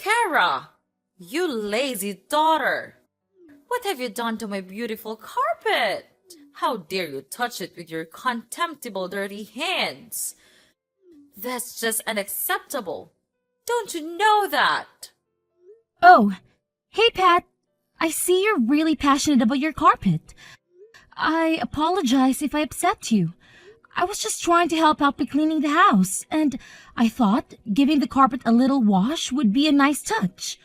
Kara! You lazy daughter! What have you done to my beautiful carpet? How dare you touch it with your contemptible dirty hands? That's just unacceptable. Don't you know that? Oh, hey Pat. I see you're really passionate about your carpet. I apologize if I upset you. I was just trying to help out by cleaning the house, and I thought giving the carpet a little wash would be a nice touch.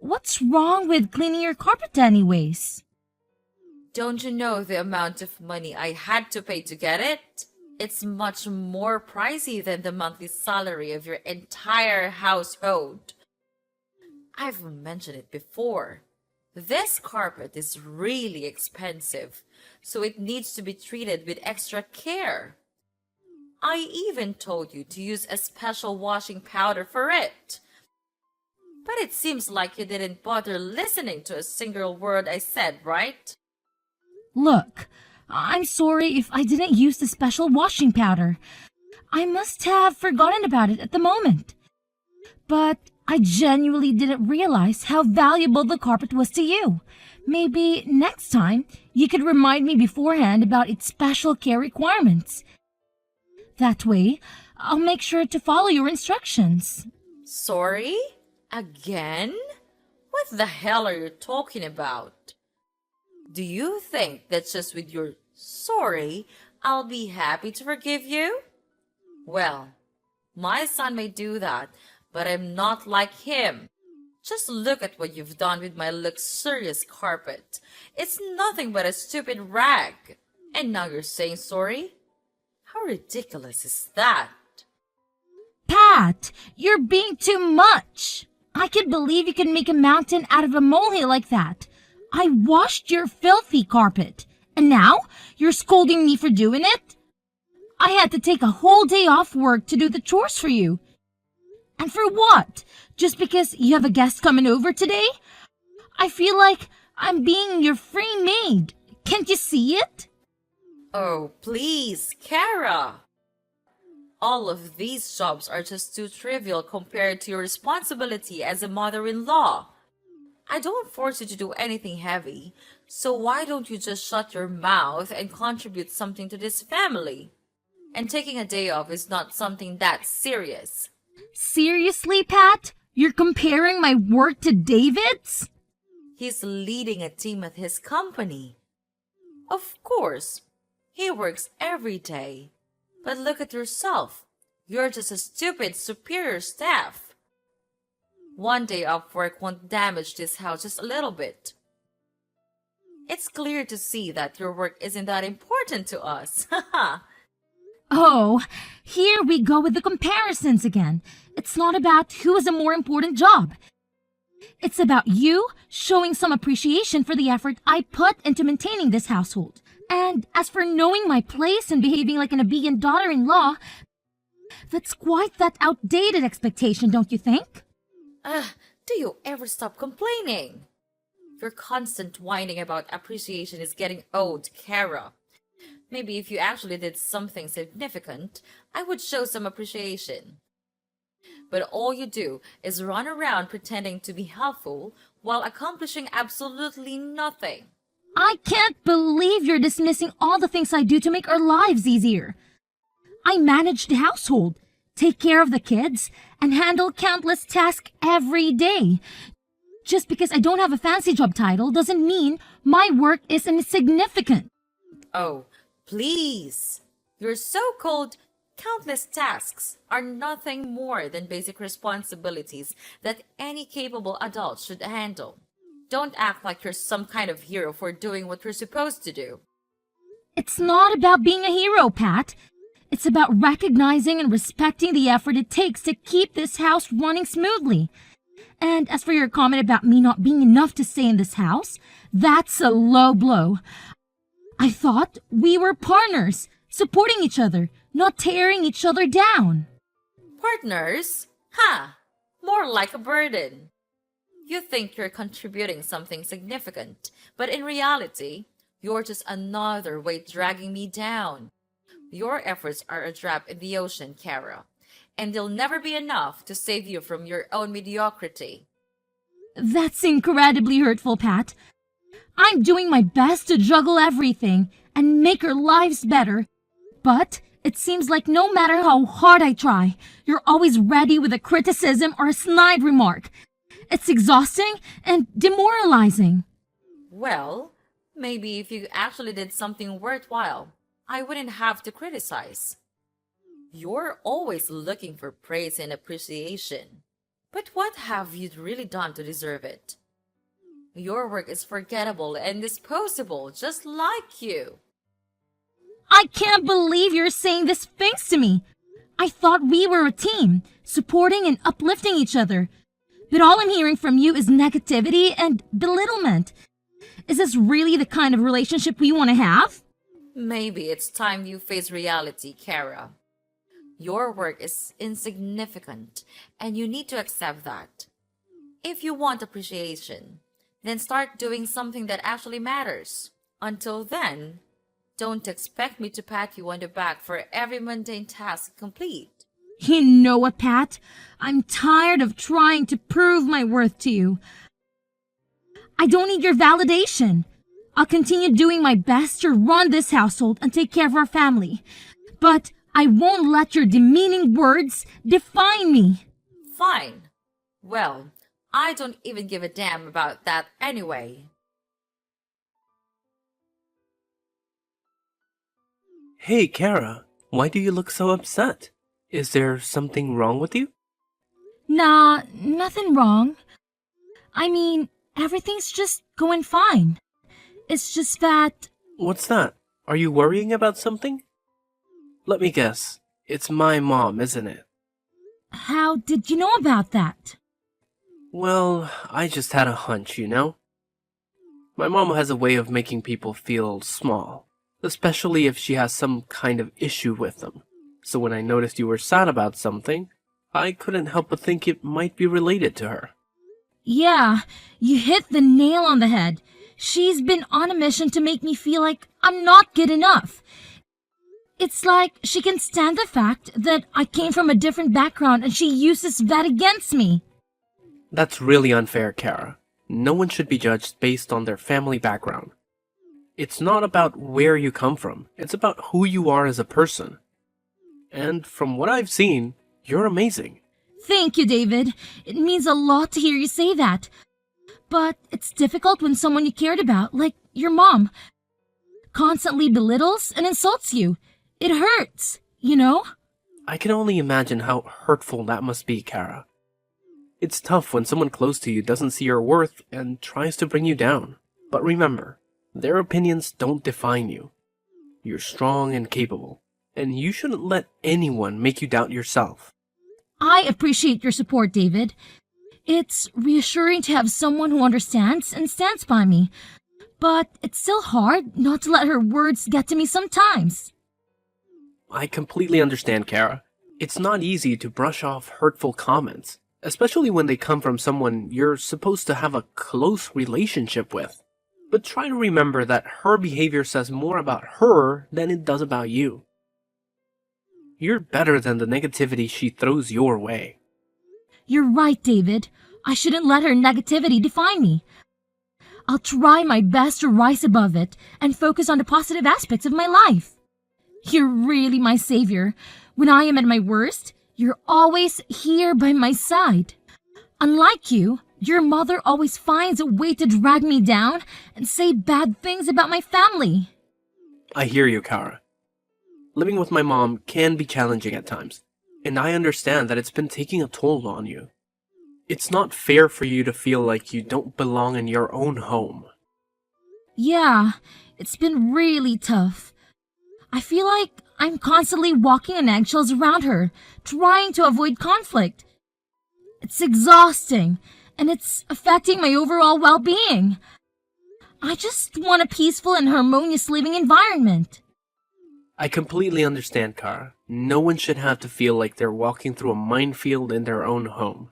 What's wrong with cleaning your carpet anyways? Don't you know the amount of money I had to pay to get it? It's much more pricey than the monthly salary of your entire household. I've mentioned it before. This carpet is really expensive, so it needs to be treated with extra care. I even told you to use a special washing powder for it. But it seems like you didn't bother listening to a single word I said, right? Look, I'm sorry if I didn't use the special washing powder. I must have forgotten about it at the moment. But I genuinely didn't realize how valuable the carpet was to you. Maybe next time you could remind me beforehand about its special care requirements. That way, I'll make sure to follow your instructions. Sorry? Again? What the hell are you talking about? Do you think that just with your sorry, I'll be happy to forgive you? Well, my son may do that, but I'm not like him. Just look at what you've done with my luxurious carpet. It's nothing but a stupid rag. And now you're saying sorry? How ridiculous is that? Pat, you're being too much. I can't believe you can make a mountain out of a molehill like that. I washed your filthy carpet, and now you're scolding me for doing it? I had to take a whole day off work to do the chores for you. And for what? Just because you have a guest coming over today? I feel like I'm being your free maid. Can't you see it? Oh, please, Kara. All of these jobs are just too trivial compared to your responsibility as a mother-in-law. I don't force you to do anything heavy, so why don't you just shut your mouth and contribute something to this family? And taking a day off is not something that serious. Seriously, Pat? You're comparing my work to David's? He's leading a team at his company. Of course, he works every day. But look at yourself. You're just a stupid superior staff. One day off work won't damage this house just a little bit. It's clear to see that your work isn't that important to us. Oh, here we go with the comparisons again. It's not about who has a more important job. It's about you showing some appreciation for the effort I put into maintaining this household. And as for knowing my place and behaving like an obedient daughter-in-law, that's quite that outdated expectation, don't you think? Do you ever stop complaining? Your constant whining about appreciation is getting old, Kara. Maybe if you actually did something significant, I would show some appreciation. But all you do is run around pretending to be helpful while accomplishing absolutely nothing. I can't believe you're dismissing all the things I do to make our lives easier. I manage the household, take care of the kids, and handle countless tasks every day. Just because I don't have a fancy job title doesn't mean my work is insignificant. Oh, please. Your so-called countless tasks are nothing more than basic responsibilities that any capable adult should handle. Don't act like you're some kind of hero for doing what you're supposed to do. It's not about being a hero, Pat. It's about recognizing and respecting the effort it takes to keep this house running smoothly. And as for your comment about me not being enough to stay in this house, that's a low blow. I thought we were partners, supporting each other, not tearing each other down. Partners? Ha! More like a burden. You think you're contributing something significant, but in reality, you're just another weight dragging me down. Your efforts are a drop in the ocean, Kara, and they'll never be enough to save you from your own mediocrity. That's incredibly hurtful, Pat. I'm doing my best to juggle everything and make our lives better. But it seems like no matter how hard I try, you're always ready with a criticism or a snide remark. It's exhausting and demoralizing. Well, maybe if you actually did something worthwhile, I wouldn't have to criticize. You're always looking for praise and appreciation. But what have you really done to deserve it? Your work is forgettable and disposable, just like you. I can't believe you're saying these things to me. I thought we were a team, supporting and uplifting each other. But all I'm hearing from you is negativity and belittlement. Is this really the kind of relationship we want to have? Maybe it's time you face reality, Kara. Your work is insignificant, and you need to accept that. If you want appreciation, then start doing something that actually matters. Until then, don't expect me to pat you on the back for every mundane task complete. You know what, Pat? I'm tired of trying to prove my worth to you. I don't need your validation. I'll continue doing my best to run this household and take care of our family. But I won't let your demeaning words define me. Fine. Well, I don't even give a damn about that anyway. Hey, Kara, why do you look so upset? Is there something wrong with you? Nah, nothing wrong. I mean, everything's just going fine. It's just that... What's that? Are you worrying about something? Let me guess. It's my mom, isn't it? How did you know about that? Well, I just had a hunch, you know? My mom has a way of making people feel small, especially if she has some kind of issue with them. So when I noticed you were sad about something, I couldn't help but think it might be related to her. Yeah, you hit the nail on the head. She's been on a mission to make me feel like I'm not good enough. It's like she can stand the fact that I came from a different background and she uses that against me. That's really unfair, Kara. No one should be judged based on their family background. It's not about where you come from, it's about who you are as a person. And from what I've seen, you're amazing. Thank you, David. It means a lot to hear you say that. But it's difficult when someone you cared about, like your mom, constantly belittles and insults you. It hurts, you know? I can only imagine how hurtful that must be, Kara. It's tough when someone close to you doesn't see your worth and tries to bring you down. But remember, their opinions don't define you. You're strong and capable, and you shouldn't let anyone make you doubt yourself. I appreciate your support, David. It's reassuring to have someone who understands and stands by me. But it's still hard not to let her words get to me sometimes. I completely understand, Kara. It's not easy to brush off hurtful comments, especially when they come from someone you're supposed to have a close relationship with. But try to remember that her behavior says more about her than it does about you. You're better than the negativity she throws your way. You're right, David. I shouldn't let her negativity define me. I'll try my best to rise above it and focus on the positive aspects of my life. You're really my savior. When I am at my worst, you're always here by my side. Unlike you, your mother always finds a way to drag me down and say bad things about my family. I hear you, Kara. Living with my mom can be challenging at times, and I understand that it's been taking a toll on you. It's not fair for you to feel like you don't belong in your own home. Yeah, it's been really tough. I feel like I'm constantly walking on eggshells around her, trying to avoid conflict. It's exhausting, and it's affecting my overall well-being. I just want a peaceful and harmonious living environment. I completely understand, Kara. No one should have to feel like they're walking through a minefield in their own home.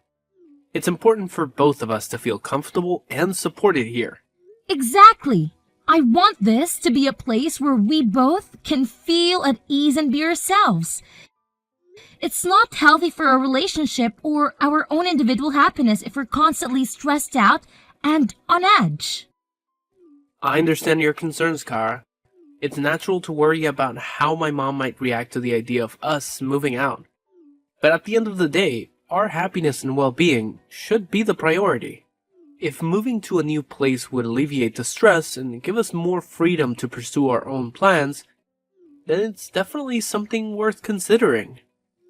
It's important for both of us to feel comfortable and supported here. Exactly. I want this to be a place where we both can feel at ease and be ourselves. It's not healthy for a relationship or our own individual happiness if we're constantly stressed out and on edge. I understand your concerns, Kara. It's natural to worry about how my mom might react to the idea of us moving out. But at the end of the day, our happiness and well-being should be the priority. If moving to a new place would alleviate the stress and give us more freedom to pursue our own plans, then it's definitely something worth considering.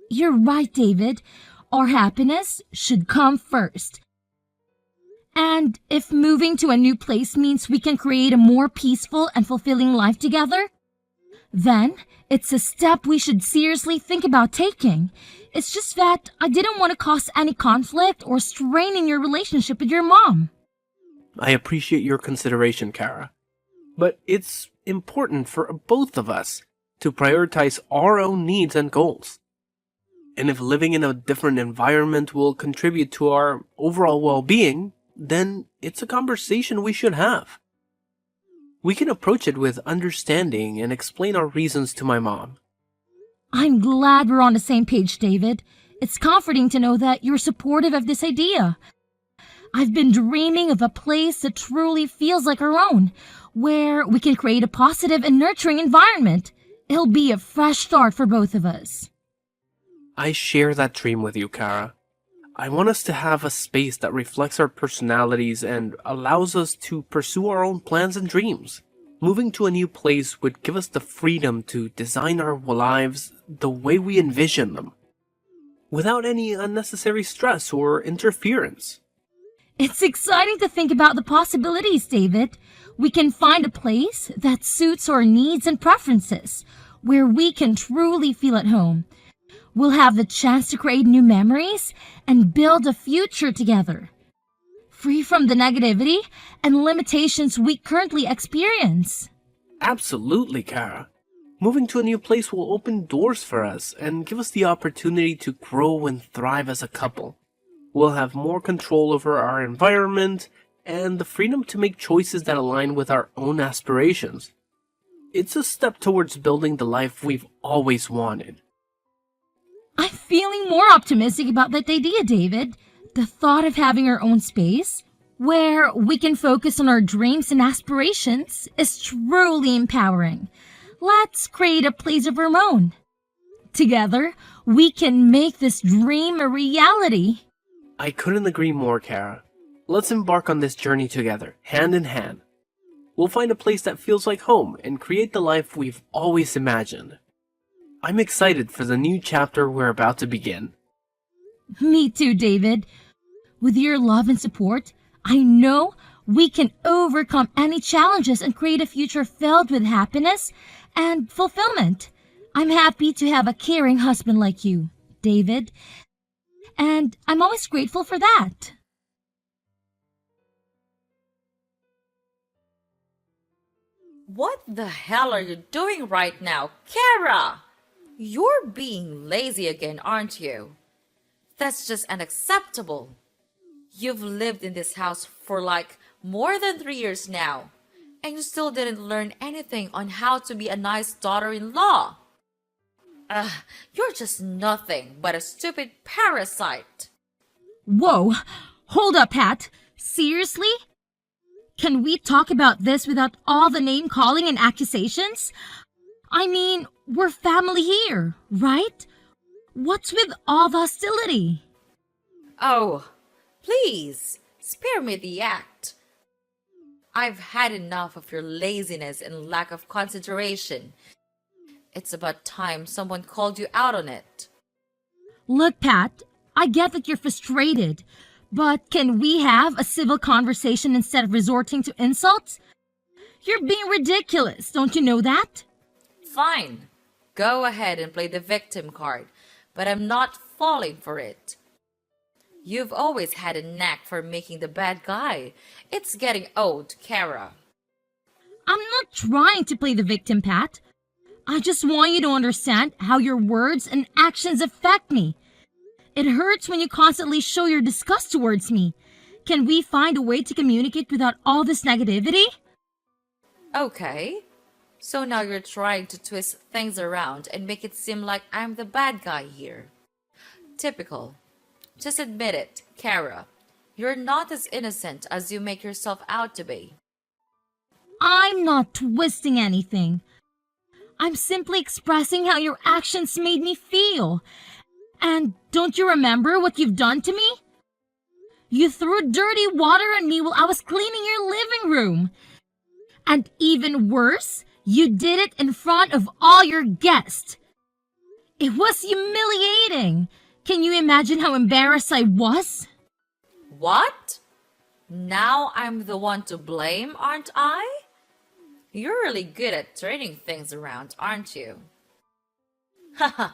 You're right, David. Our happiness should come first. And if moving to a new place means we can create a more peaceful and fulfilling life together, then it's a step we should seriously think about taking. It's just that I didn't want to cause any conflict or strain in your relationship with your mom. I appreciate your consideration, Kara. But it's important for both of us to prioritize our own needs and goals. And if living in a different environment will contribute to our overall well-being, then it's a conversation we should have. We can approach it with understanding and explain our reasons to my mom. I'm glad we're on the same page, David. It's comforting to know that you're supportive of this idea. I've been dreaming of a place that truly feels like our own, where we can create a positive and nurturing environment. It'll be a fresh start for both of us. I share that dream with you, Kara. I want us to have a space that reflects our personalities and allows us to pursue our own plans and dreams. Moving to a new place would give us the freedom to design our lives the way we envision them, without any unnecessary stress or interference. It's exciting to think about the possibilities, David. We can find a place that suits our needs and preferences, where we can truly feel at home. We'll have the chance to create new memories and build a future together, free from the negativity and limitations we currently experience. Absolutely, Kara. Moving to a new place will open doors for us and give us the opportunity to grow and thrive as a couple. We'll have more control over our environment and the freedom to make choices that align with our own aspirations. It's a step towards building the life we've always wanted. I'm feeling more optimistic about that idea, David. The thought of having our own space, where we can focus on our dreams and aspirations, is truly empowering. Let's create a place of our own. Together, we can make this dream a reality. I couldn't agree more, Kara. Let's embark on this journey together, hand in hand. We'll find a place that feels like home and create the life we've always imagined. I'm excited for the new chapter we're about to begin. Me too, David. With your love and support, I know we can overcome any challenges and create a future filled with happiness and fulfillment. I'm happy to have a caring husband like you, David, and I'm always grateful for that. What the hell are you doing right now, Kara? You're being lazy again, aren't you? That's just unacceptable. You've lived in this house for like more than 3 years now, and you still didn't learn anything on how to be a nice daughter-in-law. You're just nothing but a stupid parasite. Whoa, hold up, Pat. Seriously? Can we talk about this without all the name calling and accusations? I mean, we're family here, right? What's with all the hostility? Oh, please, spare me the act. I've had enough of your laziness and lack of concentration. It's about time someone called you out on it. Look, Pat, I get that you're frustrated, but can we have a civil conversation instead of resorting to insults? You're being ridiculous, don't you know that? Fine, go ahead and play the victim card, but I'm not falling for it. You've always had a knack for making the bad guy. It's getting old, Kara. I'm not trying to play the victim, Pat. I just want you to understand how your words and actions affect me. It hurts when you constantly show your disgust towards me. Can we find a way to communicate without all this negativity? Okay, So now you're trying to twist things around and make it seem like I'm the bad guy here. Typical. Just admit it, Kara. You're not as innocent as you make yourself out to be. I'm not twisting anything. I'm simply expressing how your actions made me feel. And don't you remember what you've done to me? You threw dirty water on me while I was cleaning your living room. And even worse, you did it in front of all your guests. It was humiliating. Can you imagine how embarrassed I was? What? Now I'm the one to blame, aren't I? You're really good at turning things around, aren't you? Haha,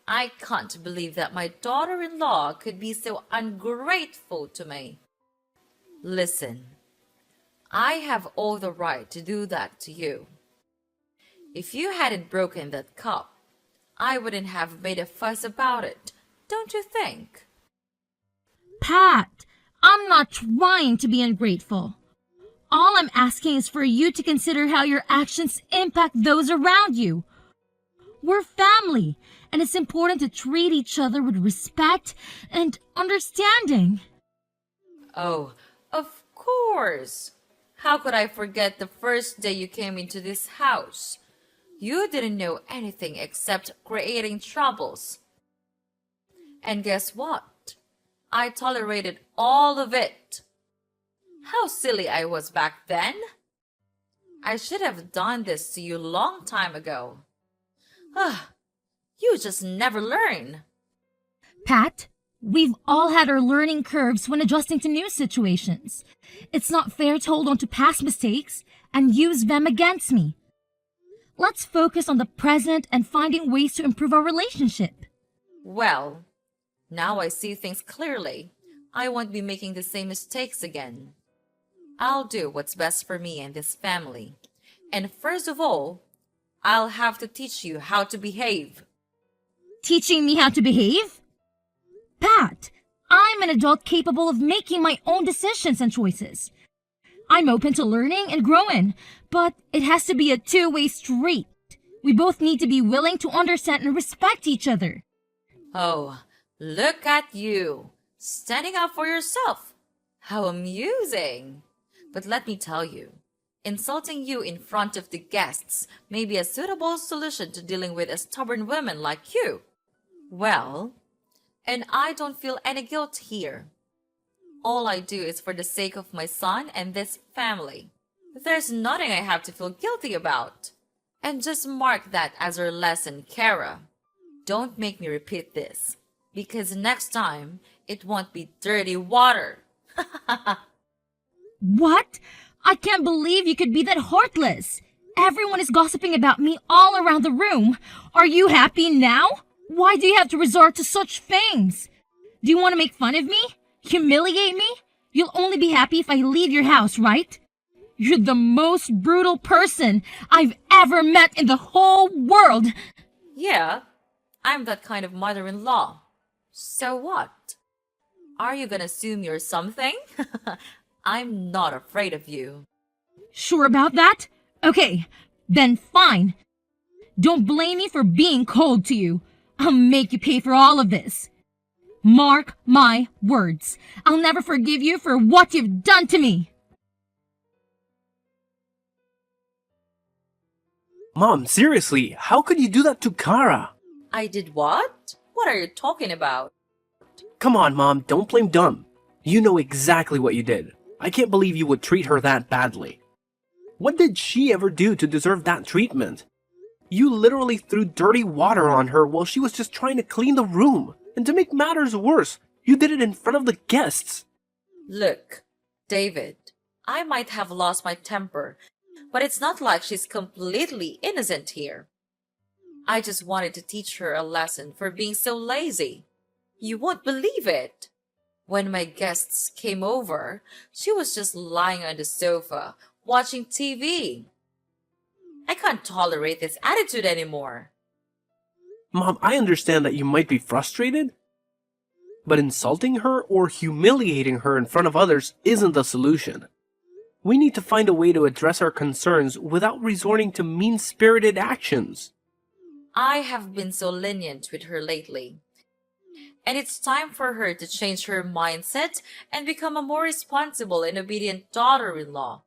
I can't believe that my daughter-in-law could be so ungrateful to me. Listen, I have all the right to do that to you. If you hadn't broken that cup, I wouldn't have made a fuss about it, don't you think? Pat, I'm not trying to be ungrateful. All I'm asking is for you to consider how your actions impact those around you. We're family, and it's important to treat each other with respect and understanding. Oh, of course. How could I forget the first day you came into this house? You didn't know anything except creating troubles. And guess what? I tolerated all of it. How silly I was back then. I should have done this to you long time ago. You just never learn. Pat, we've all had our learning curves when adjusting to new situations. It's not fair to hold on to past mistakes and use them against me. Let's focus on the present and finding ways to improve our relationship. Well, now I see things clearly. I won't be making the same mistakes again. I'll do what's best for me and this family. And first of all, I'll have to teach you how to behave. Teaching me how to behave? Pat, I'm an adult capable of making my own decisions and choices. I'm open to learning and growing, but it has to be a two-way street. We both need to be willing to understand and respect each other. Oh, look at you, standing up for yourself. How amusing. But let me tell you, insulting you in front of the guests may be a suitable solution to dealing with a stubborn woman like you. Well, and I don't feel any guilt here. All I do is for the sake of my son and this family. There's nothing I have to feel guilty about. And just mark that as our lesson, Kara. Don't make me repeat this, because next time it won't be dirty water. What? I can't believe you could be that heartless. Everyone is gossiping about me all around the room. Are you happy now? Why do you have to resort to such things? Do you want to make fun of me? Humiliate me? You'll only be happy if I leave your house, right? You're the most brutal person I've ever met in the whole world. Yeah, I'm that kind of mother-in-law. So what? Are you gonna assume you're something? I'm not afraid of you. Sure about that? Okay, then fine. Don't blame me for being cold to you. I'll make you pay for all of this. Mark my words. I'll never forgive you for what you've done to me. Mom, seriously, how could you do that to Kara? I did what? What are you talking about? Come on, Mom, don't blame dumb. You know exactly what you did. I can't believe you would treat her that badly. What did she ever do to deserve that treatment? You literally threw dirty water on her while she was just trying to clean the room. And to make matters worse, you did it in front of the guests. Look, David, I might have lost my temper, but it's not like she's completely innocent here. I just wanted to teach her a lesson for being so lazy. You won't believe it. When my guests came over, she was just lying on the sofa, watching TV. I can't tolerate this attitude anymore. Mom, I understand that you might be frustrated, but insulting her or humiliating her in front of others isn't the solution. We need to find a way to address our concerns without resorting to mean-spirited actions. I have been so lenient with her lately. And it's time for her to change her mindset and become a more responsible and obedient daughter-in-law.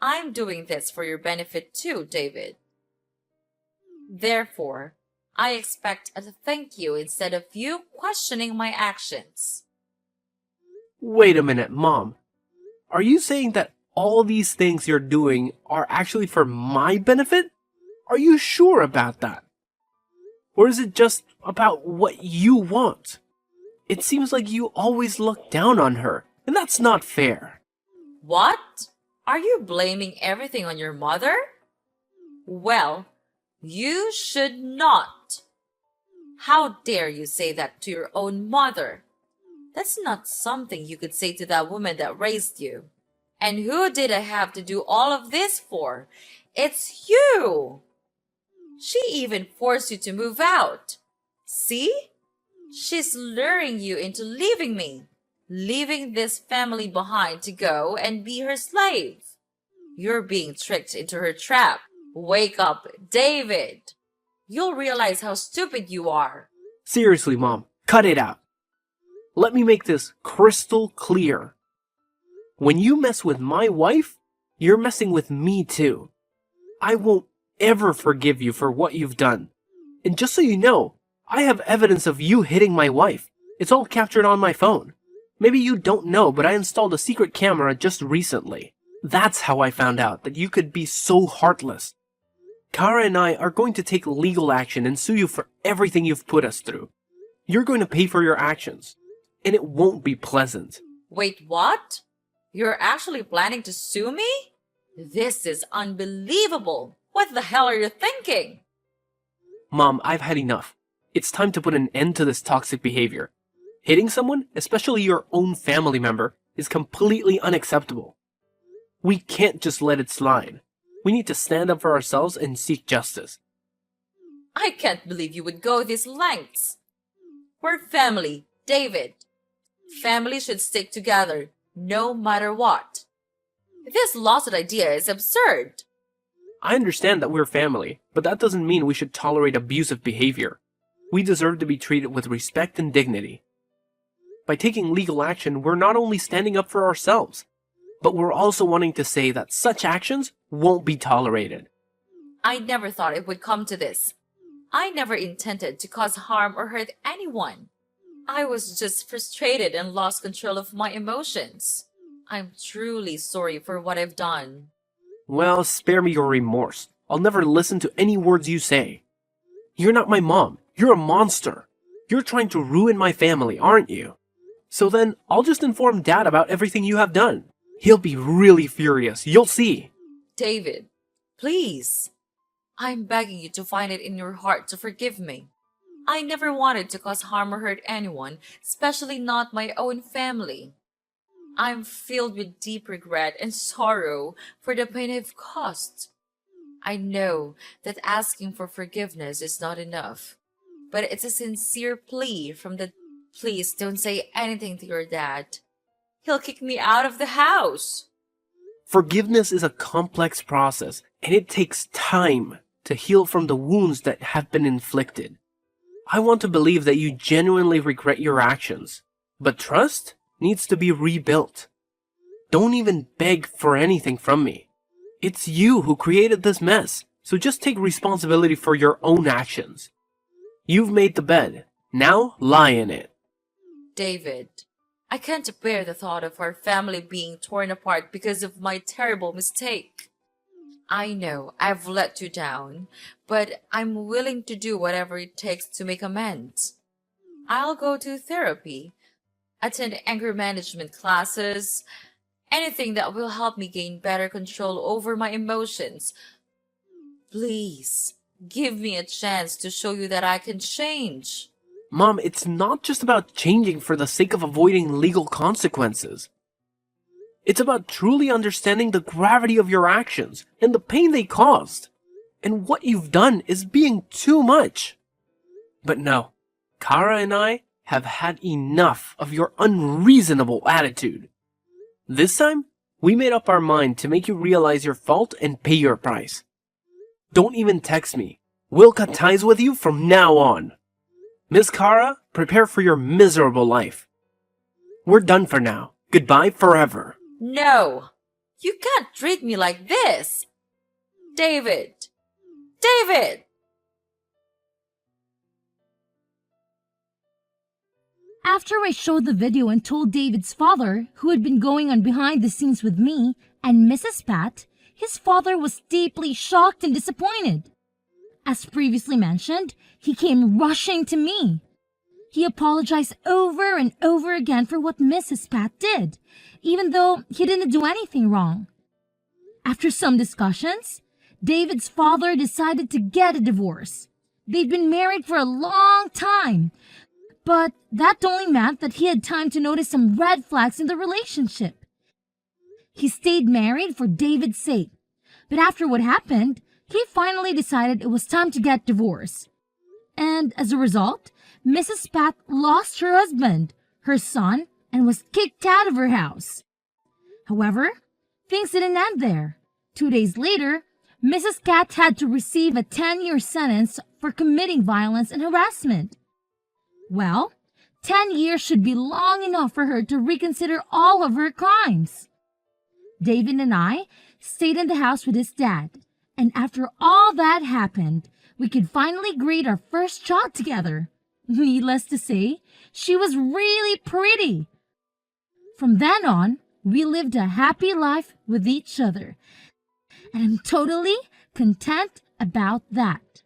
I'm doing this for your benefit too, David. Therefore, I expect a thank you instead of you questioning my actions. Wait a minute, Mom. Are you saying that all these things you're doing are actually for my benefit? Are you sure about that? Or is it just about what you want? It seems like you always look down on her, and that's not fair. What? Are you blaming everything on your mother? Well, you should not. How dare you say that to your own mother? That's not something you could say to that woman that raised you. And who did I have to do all of this for? It's you! She even forced you to move out. See? She's luring you into leaving me, leaving this family behind to go and be her slave. You're being tricked into her trap. Wake up, David! You'll realize how stupid you are. Seriously, Mom, cut it out. Let me make this crystal clear. When you mess with my wife, you're messing with me too. I won't ever forgive you for what you've done. And just so you know, I have evidence of you hitting my wife. It's all captured on my phone. Maybe you don't know, but I installed a secret camera just recently. That's how I found out that you could be so heartless. Kara and I are going to take legal action and sue you for everything you've put us through. You're going to pay for your actions, and it won't be pleasant. Wait, what? You're actually planning to sue me? This is unbelievable. What the hell are you thinking? Mom, I've had enough. It's time to put an end to this toxic behavior. Hitting someone, especially your own family member, is completely unacceptable. We can't just let it slide. We need to stand up for ourselves and seek justice. I can't believe you would go these lengths. We're family, David. Family should stick together, no matter what. This lawsuit idea is absurd. I understand that we're family, but that doesn't mean we should tolerate abusive behavior. We deserve to be treated with respect and dignity. By taking legal action, we're not only standing up for ourselves, but we're also wanting to say that such actions won't be tolerated. I never thought it would come to this. I never intended to cause harm or hurt anyone. I was just frustrated and lost control of my emotions. I'm truly sorry for what I've done. Well, spare me your remorse. I'll never listen to any words you say. You're not my mom. You're a monster. You're trying to ruin my family, aren't you? So then, I'll just inform Dad about everything you have done. He'll be really furious. You'll see. David, please. I'm begging you to find it in your heart to forgive me. I never wanted to cause harm or hurt anyone, especially not my own family. I'm filled with deep regret and sorrow for the pain I've caused. I know that asking for forgiveness is not enough, but it's a sincere plea from the please don't say anything to your dad. He'll kick me out of the house. Forgiveness is a complex process, and it takes time to heal from the wounds that have been inflicted. I want to believe that you genuinely regret your actions, but trust needs to be rebuilt. Don't even beg for anything from me. It's you who created this mess, so just take responsibility for your own actions. You've made the bed. Now lie in it. David, I can't bear the thought of our family being torn apart because of my terrible mistake. I know I've let you down, but I'm willing to do whatever it takes to make amends. I'll go to therapy, attend anger management classes, anything that will help me gain better control over my emotions. Please, give me a chance to show you that I can change. Mom, it's not just about changing for the sake of avoiding legal consequences. It's about truly understanding the gravity of your actions and the pain they caused. And what you've done is being too much. But no, Kara and I have had enough of your unreasonable attitude. This time, We made up our mind to make you realize your fault and pay your price. Don't even text me. We'll cut ties with you from now on. Miss Kara, prepare for your miserable life. We're done for now. Goodbye forever. No! You can't treat me like this! David! David! After I showed the video and told David's father, who had been going on behind the scenes with me and Mrs. Pat, his father was deeply shocked and disappointed. As previously mentioned, he came rushing to me. He apologized over and over again for what Mrs. Pat did, even though he didn't do anything wrong. After some discussions, David's father decided to get a divorce. They'd been married for a long time, but that only meant that he had time to notice some red flags in the relationship. He stayed married for David's sake, but after what happened, he finally decided it was time to get divorced. And as a result, Mrs. Pat lost her husband, her son, and was kicked out of her house. However, things didn't end there. 2 days later, Mrs. Cat had to receive a 10-year sentence for committing violence and harassment. Well, 10 years should be long enough for her to reconsider all of her crimes. David and I stayed in the house with his dad, and after all that happened, we could finally greet our first child together. Needless to say, she was really pretty. From then on, we lived a happy life with each other, and I'm totally content about that.